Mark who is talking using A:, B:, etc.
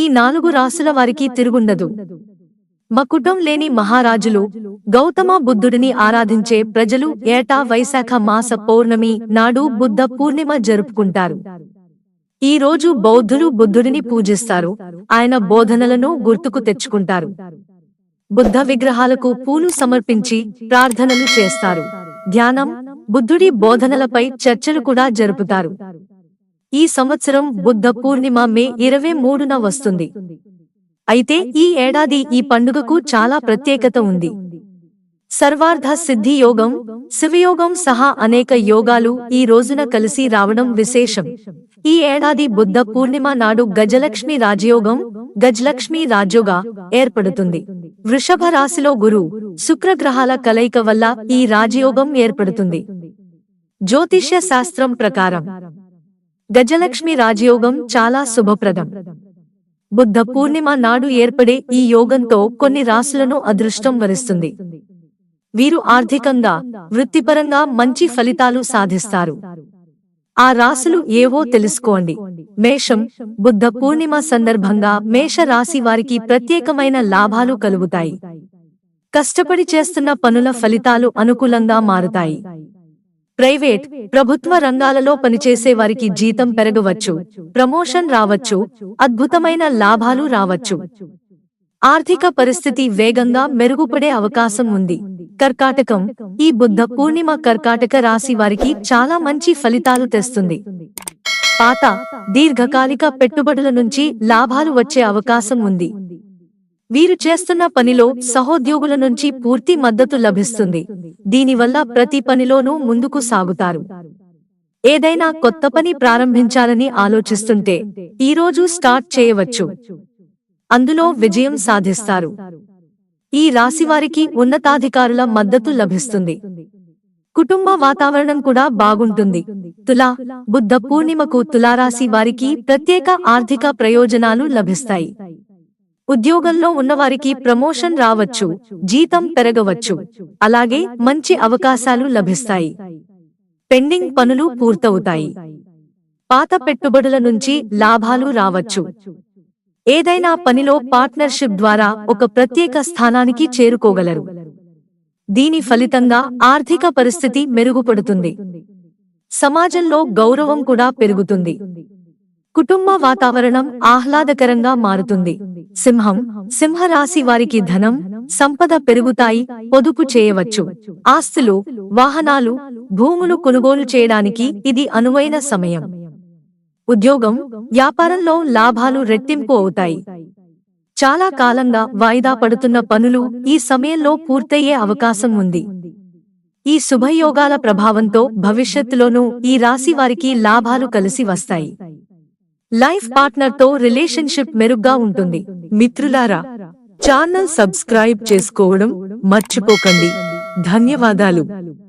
A: ఈ 4 రాసుల వారికి తిరుగుండదు. మకుటం లేని మహారాజులు గౌతమ బుద్ధుడిని ఆరాధించే ప్రజలు ఏటా వైశాఖ మాస పౌర్ణమి నాడు బుద్ధ పూర్ణిమ జరుపుకుంటారు. ఈ రోజు బౌద్ధులు బుద్ధుడిని పూజిస్తారు, ఆయన బోధనలను గుర్తుకు తెచ్చుకుంటారు. బుద్ధ విగ్రహాలకు పూలు సమర్పించి ప్రార్థనలు చేస్తారు. ధ్యానం, బుద్ధుడి బోధనలపై చర్చలు కూడా జరుపుతారు. ఈ సంవత్సరం బుద్ధ పూర్ణిమ మే 23న వస్తుంది. అయితే ఈ ఏడాది ఈ పండుగకు చాలా ప్రత్యేకత ఉంది. సర్వార్థ సిద్ధి యోగం, శివయోగం సహా అనేక యోగాలు ఈ రోజున కలిసి రావడం విశేషం. ఈ ఏడాది బుద్ధ పూర్ణిమ నాడు గజలక్ష్మి రాజయోగం, గజలక్ష్మి రాజయోగా ఏర్పడుతుంది. వృషభ రాశిలో గురు, శుక్రగ్రహాల కలయిక వల్ల ఈ రాజయోగం ఏర్పడుతుంది. జ్యోతిష్య శాస్త్రం ప్రకారం గజలక్ష్మి రాజయోగం చాలా శుభప్రదం. బుద్ధ పూర్ణిమ నాడు ఏర్పడే ఈ యోగంతో కొన్ని రాశులను అదృష్టం వరిస్తుంది. వీరు ఆర్థికంగా, వృత్తిపరంగా మంచి ఫలితాలు సాధిస్తారు. ఆ రాశులు ఏవో తెలుసుకోండి. మేషం, బుద్ధ పూర్ణిమ సందర్భంగా మేష రాశి వారికి ప్రత్యేకమైన లాభాలు కలుగుతాయి. కష్టపడి చేస్తున్న పనుల ఫలితాలు అనుకూలంగా మారుతాయి. ప్రైవేట్, ప్రభుత్వ రంగాలలో పనిచేసే వారికి జీతం పెరగవచ్చు, ప్రమోషన్ రావచ్చు, అద్భుతమైన లాభాలు రావచ్చు. ఆర్థిక పరిస్థితి వేగంగా మెరుగుపడే అవకాశం ఉంది. కర్కాటకం, ఈ బుద్ధ పూర్ణిమ కర్కాటక రాశి వారికి చాలా మంచి ఫలితాలు తెస్తుంది. పాత, దీర్ఘకాలిక పెట్టుబడుల నుంచి లాభాలు వచ్చే అవకాశం ఉంది. వీరు చేస్తున్న పనిలో సహోద్యోగుల నుంచి పూర్తి మద్దతు లభిస్తుంది. దీనివల్ల ప్రతి పనిలోనూ ముందుకు సాగుతారు. ఏదైనా కొత్త పని ప్రారంభించాలని ఆలోచిస్తుంటే ఈరోజు స్టార్ట్ చేయవచ్చు. అందులో విజయం సాధిస్తారు. ఈ రాశివారికి ఉన్నతాధికారుల మద్దతు లభిస్తుంది. కుటుంబ వాతావరణం కూడా బాగుంటుంది. తులా, బుద్ధ పూర్ణిమకు తులారాశి వారికి ప్రత్యేక ఆర్థిక ప్రయోజనాలు లభిస్తాయి. ఉద్యోగంలో ఉన్నవారికి ప్రమోషన్ రావచ్చు, జీతం పెరగవచ్చు, అలాగే మంచి అవకాశాలు లభిస్తాయి. పెండింగ్ పనులు పూర్తవుతాయి. పాత పెట్టుబడుల నుంచి లాభాలు రావచ్చు. ఏదైనా పనిలో పార్ట్నర్షిప్ ద్వారా ఒక ప్రత్యేక స్థానానికి చేరుకోగలరు. దీని ఫలితంగా ఆర్థిక పరిస్థితి మెరుగుపడుతుంది. సమాజంలో గౌరవం కూడా పెరుగుతుంది. కుటుంబ వాతావరణం ఆహ్లాదకరంగా మారుతుంది. సింహం, సింహరాశి వారికి ధనం, సంపద పెరుగుతాయి, పొదుపు చేయవచ్చు. ఆస్తులు, వాహనాలు, భూములు కొనుగోలు చేయడానికి ఇది అనువైన సమయం. ఉద్యోగం, వ్యాపారంలో లాభాలు రెట్టింపు అవుతాయి. చాలా కాలంగా వాయిదా పడుతున్న పనులు ఈ సమయంలో పూర్తయ్యే అవకాశం ఉంది. ఈ శుభయోగాల ప్రభావంతో భవిష్యత్తులోనూ ఈ రాశి వారికి లాభాలు కలిసి వస్తాయి. లైఫ్ పార్ట్నర్ తో రిలేషన్షిప్ మెరుగ్గా ఉంటుంది. మిత్రులారా, ఛానల్ సబ్స్క్రైబ్ చేసుకోవడం మర్చిపోకండి. ధన్యవాదాలు.